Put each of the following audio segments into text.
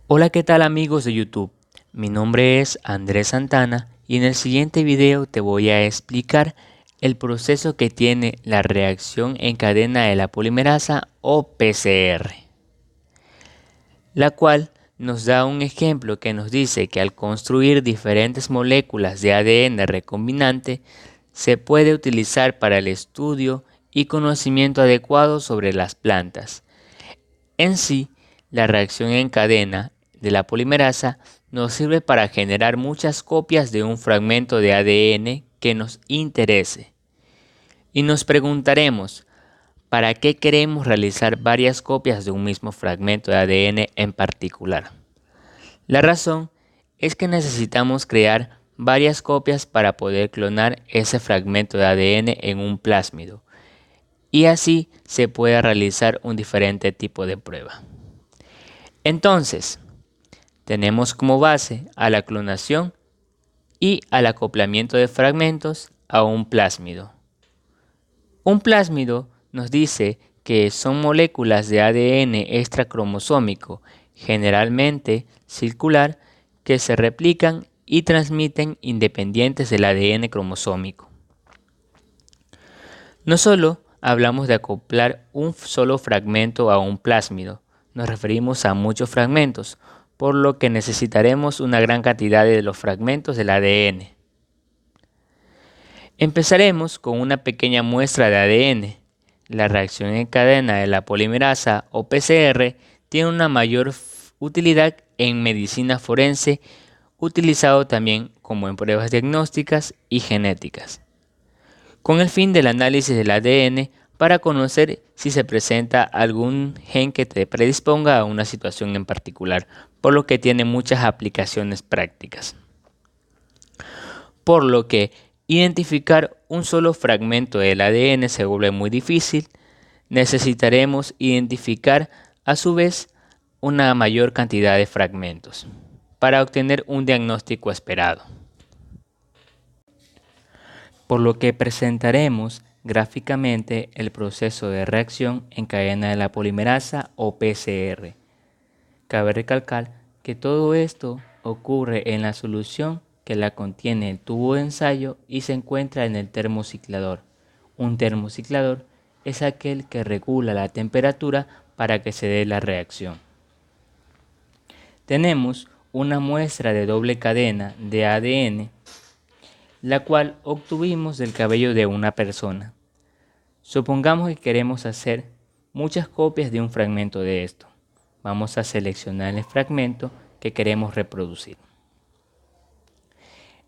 Hola, ¿qué tal amigos de YouTube? Mi nombre es Andrés Santana y en el siguiente video te voy a explicar el proceso que tiene la reacción en cadena de la polimerasa o PCR, la cual nos da un ejemplo que nos dice que al construir diferentes moléculas de ADN recombinante se puede utilizar para el estudio y conocimiento adecuado sobre las plantas. En sí, la reacción en cadena de la polimerasa nos sirve para generar muchas copias de un fragmento de ADN que nos interese. Y nos preguntaremos, ¿para qué queremos realizar varias copias de un mismo fragmento de ADN en particular? La razón es que necesitamos crear varias copias para poder clonar ese fragmento de ADN en un plásmido, y así se puede realizar un diferente tipo de prueba. Entonces, tenemos como base a la clonación y al acoplamiento de fragmentos a un plásmido. Un plásmido nos dice que son moléculas de ADN extracromosómico, generalmente circular, que se replican y transmiten independientes del ADN cromosómico. No solo hablamos de acoplar un solo fragmento a un plásmido, nos referimos a muchos fragmentos, por lo que necesitaremos una gran cantidad de los fragmentos del ADN. Empezaremos con una pequeña muestra de ADN. La reacción en cadena de la polimerasa o PCR tiene una mayor utilidad en medicina forense, utilizado también como en pruebas diagnósticas y genéticas, con el fin del análisis del ADN para conocer si se presenta algún gen que te predisponga a una situación en particular, por lo que tiene muchas aplicaciones prácticas. Por lo que identificar un solo fragmento del ADN se vuelve muy difícil, necesitaremos identificar a su vez una mayor cantidad de fragmentos para obtener un diagnóstico esperado. Por lo que presentaremos gráficamente el proceso de reacción en cadena de la polimerasa o PCR. Cabe recalcar que todo esto ocurre en la solución que la contiene el tubo de ensayo y se encuentra en el termociclador. Un termociclador es aquel que regula la temperatura para que se dé la reacción. Tenemos una muestra de doble cadena de ADN, la cual obtuvimos del cabello de una persona. Supongamos que queremos hacer muchas copias de un fragmento de esto. Vamos a seleccionar el fragmento que queremos reproducir.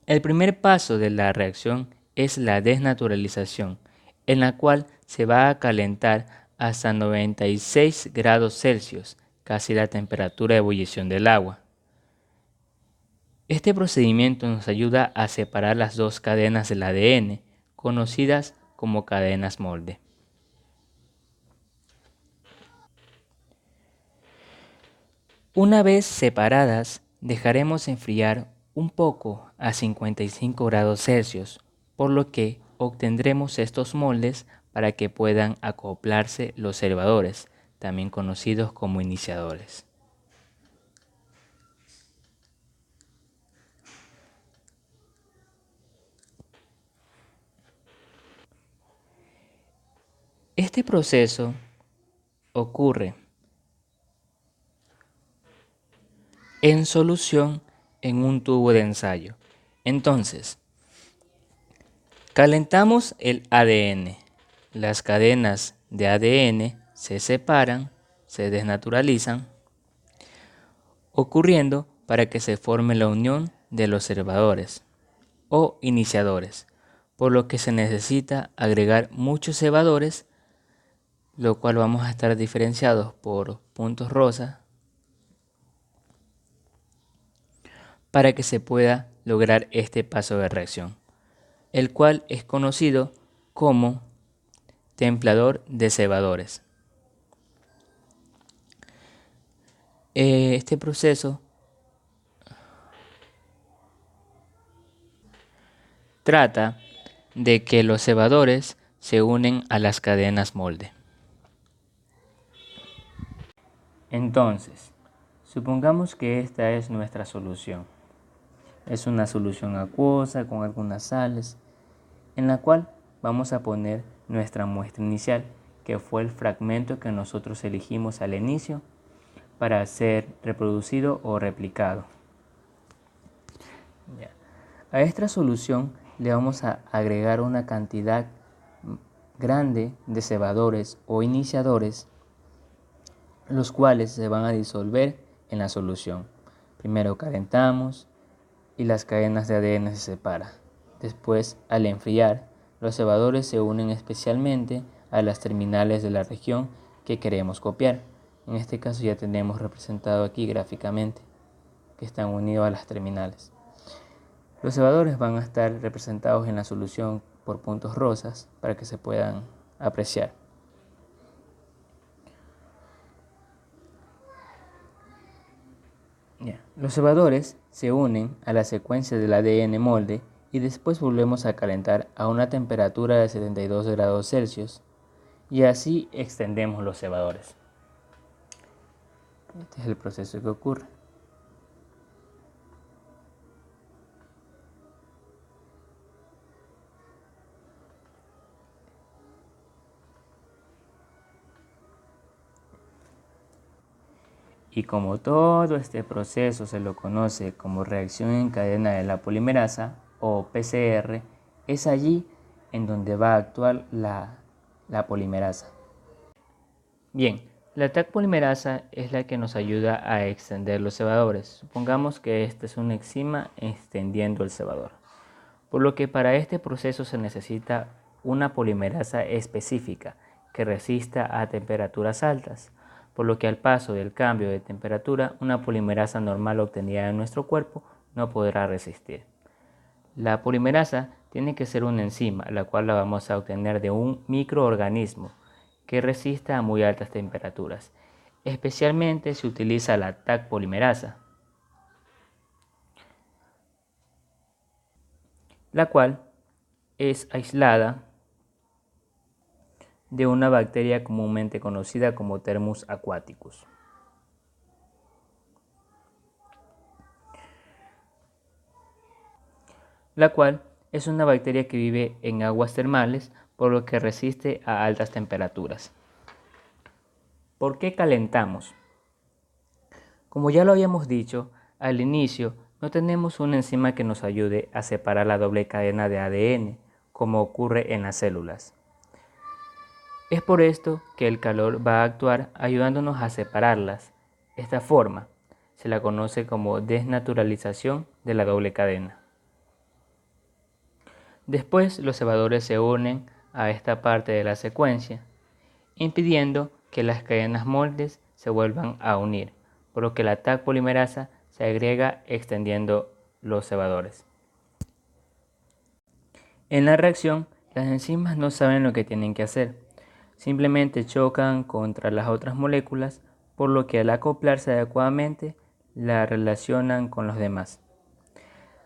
El primer paso de la reacción es la desnaturalización, en la cual se va a calentar hasta 96 grados Celsius, casi la temperatura de ebullición del agua. Este procedimiento nos ayuda a separar las dos cadenas del ADN, conocidas como cadenas molde. Una vez separadas, dejaremos enfriar un poco a 55 grados Celsius, por lo que obtendremos estos moldes para que puedan acoplarse los servadores, también conocidos como iniciadores. Este proceso ocurre en solución en un tubo de ensayo. Entonces, calentamos el ADN. Las cadenas de ADN se separan, se desnaturalizan, ocurriendo para que se forme la unión de los cebadores o iniciadores, por lo que se necesita agregar muchos cebadores, lo cual vamos a estar diferenciados por puntos rosa, para que se pueda lograr este paso de reacción, el cual es conocido como templador de cebadores. Este proceso trata de que los cebadores se unen a las cadenas molde. Entonces, Supongamos que esta es nuestra solución. Es una solución acuosa con algunas sales, en la cual vamos a poner nuestra muestra inicial, que fue el fragmento que nosotros elegimos al inicio para ser reproducido o replicado. A esta solución le vamos a agregar una cantidad grande de cebadores o iniciadores, los cuales se van a disolver en la solución. Primero calentamos y las cadenas de ADN se separan. Después, al enfriar, los cebadores se unen especialmente a las terminales de la región que queremos copiar. En este caso ya tenemos representado aquí gráficamente que están unidos a las terminales. Los cebadores van a estar representados en la solución por puntos rosas para que se puedan apreciar. Los cebadores se unen a la secuencia del ADN molde y después volvemos a calentar a una temperatura de 72 grados Celsius y así extendemos los cebadores. Este es el proceso que ocurre. Y como todo este proceso se lo conoce como reacción en cadena de la polimerasa o PCR, es allí en donde va a actuar la polimerasa. Bien, la Taq polimerasa es la que nos ayuda a extender los cebadores. Supongamos que este es una enzima extendiendo el cebador. Por lo que para este proceso se necesita una polimerasa específica que resista a temperaturas altas, por lo que al paso del cambio de temperatura, una polimerasa normal obtenida en nuestro cuerpo no podrá resistir. La polimerasa tiene que ser una enzima, la cual la vamos a obtener de un microorganismo que resista a muy altas temperaturas. Especialmente se utiliza la Taq polimerasa, la cual es aislada de una bacteria comúnmente conocida como Thermus aquaticus. La cual es una bacteria que vive en aguas termales, por lo que resiste a altas temperaturas. ¿Por qué calentamos? Como ya lo habíamos dicho, al inicio no tenemos una enzima que nos ayude a separar la doble cadena de ADN, como ocurre en las células. Es por esto que el calor va a actuar ayudándonos a separarlas. Esta forma se la conoce como desnaturalización de la doble cadena. Después los cebadores se unen a esta parte de la secuencia, impidiendo que las cadenas moldes se vuelvan a unir, por lo que la Taq polimerasa se agrega extendiendo los cebadores. En la reacción, las enzimas no saben lo que tienen que hacer, simplemente chocan contra las otras moléculas, por lo que al acoplarse adecuadamente la relacionan con los demás.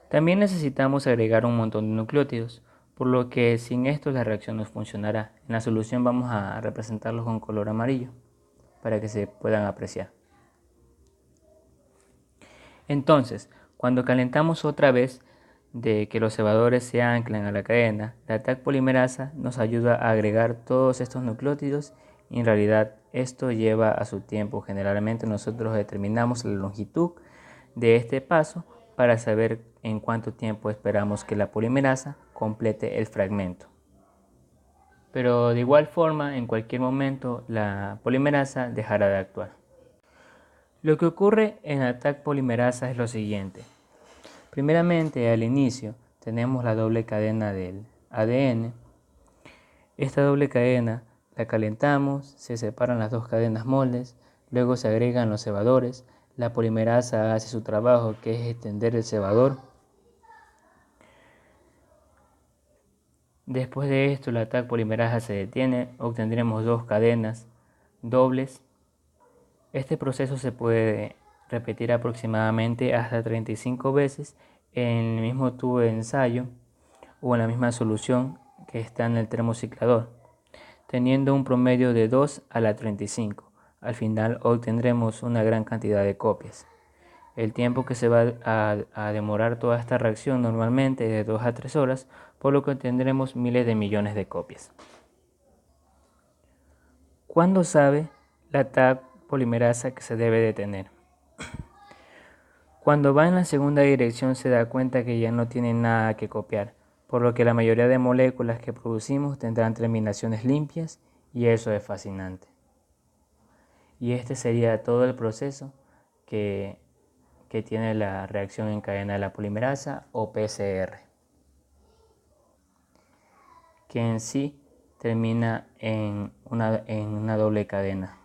También necesitamos agregar un montón de nucleótidos, por lo que sin esto la reacción no funcionará. En la solución vamos a representarlos con color amarillo para que se puedan apreciar. Entonces, cuando calentamos otra vez de que los cebadores se anclan a la cadena, la Taq polimerasa nos ayuda a agregar todos estos nucleótidos y en realidad esto lleva a su tiempo. Generalmente nosotros determinamos la longitud de este paso para saber en cuánto tiempo esperamos que la polimerasa complete el fragmento. Pero de igual forma, en cualquier momento la polimerasa dejará de actuar. Lo que ocurre en la Taq polimerasa es lo siguiente. Primeramente, al inicio tenemos la doble cadena del ADN. Esta doble cadena la calentamos, se separan las dos cadenas moldes, luego se agregan los cebadores. La polimerasa hace su trabajo, que es extender el cebador. Después de esto, la Taq polimerasa se detiene, obtendremos dos cadenas dobles. Este proceso se puede repetir aproximadamente hasta 35 veces en el mismo tubo de ensayo o en la misma solución que está en el termociclador, teniendo un promedio de 2 a la 35. al final obtendremos una gran cantidad de copias. El tiempo que se va a demorar toda esta reacción normalmente es de 2 a 3 horas, por lo que obtendremos miles de millones de copias. ¿Cuándo sabe la Taq polimerasa que se debe detener? Cuando va en la segunda dirección se da cuenta que ya no tiene nada que copiar, por lo que la mayoría de moléculas que producimos tendrán terminaciones limpias y eso es fascinante. Y este sería todo el proceso que tiene la reacción en cadena de la polimerasa o PCR, que en sí termina en una doble cadena.